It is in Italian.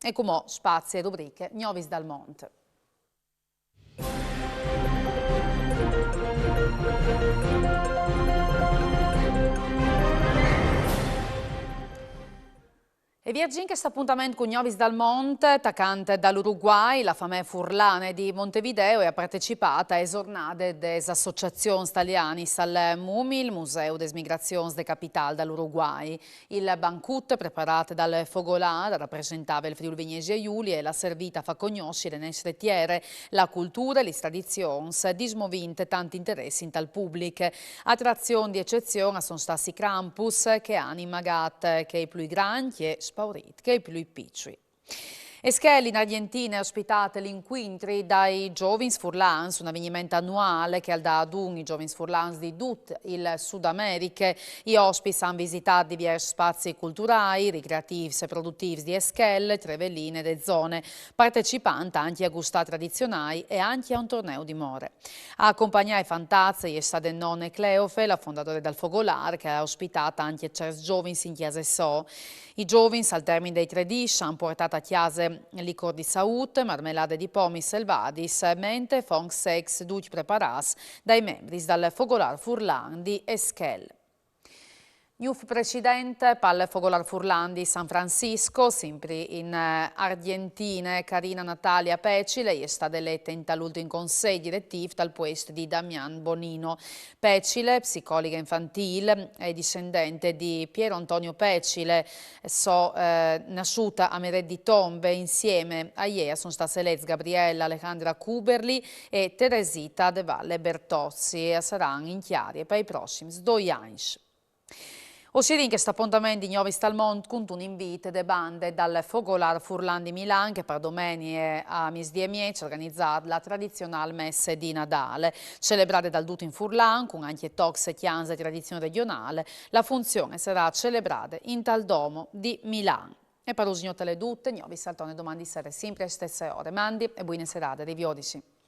E come spazi e rubriche, Gnovis dal Monte. E viaggi in questo appuntamento con Gnovis dal Monte, attaccante dall'Uruguay, la famiglia Furlane di Montevideo e ha partecipato a giornate delle associazioni italiane al MUMI, il Museo des Migrazions de Capital dall'Uruguay. Il banquet preparato dal Fogolar rappresentava il Friuli Venezia Giulia e la servita fa conoscere nel rettiere la cultura e le tradizioni, dismovinte tanti interessi in tal pubblico. Attrazioni di eccezione sono stati Krampus che hanno immagato che i più grandi e spaurit che i più piccoli. E Schel in Argentina è ospitato l'incontri dai Giovins Furlans, un avvenimento annuale che dà ad i Giovins Furlans di tutto il Sud America. Gli ospiti hanno visitato diversi spazi culturali, ricreativi e produttivi di Schel, Trevelline e le zone, partecipando anche a gustare tradizionali e anche a un torneo di more. A accompagnare i fantazzi è stata nonna Cleofe, la fondatore del Fogolar, che ha ospitato anche certi Giovins in chiesa so. I Giovins, al termine dei 3 dish, hanno portato a chiesa licor di salute, marmelade di pomi selvadis, mente fong sex duc preparas dai membri del Fogolar Furlan di Esquel. Nuf presidente pal Fogolar Furlan di San Francisco, sempre in Argentina, Carina Natalia Pecile è stata eletta in l'ultimo consiglio direttivo dal posto di Damian Bonino. Pecile, psicologa infantile, è discendente di Piero Antonio Pecile, nasciuta a Meret di Tombe. Insieme a lei sono state elette Gabriella Alejandra Kuberli e Teresita De Valle Bertozzi e saranno in chiari per i prossimi 2 anni. Ossia in questo appuntamento di Gnovis dal Monte con un invito de bande dal Fogolar Furlan di Milan che per domenica a Misdie Mieci organizzata la tradizionale messe di Natale. Celebrate dal tutto in Furlan con anche tox e chianze di tradizione regionale, la funzione sarà celebrata in tal domo di Milan. E per usignotele tutte, Gnovis saltone domani sera sempre a stesse ore. Mandi e buone serate, riviodici.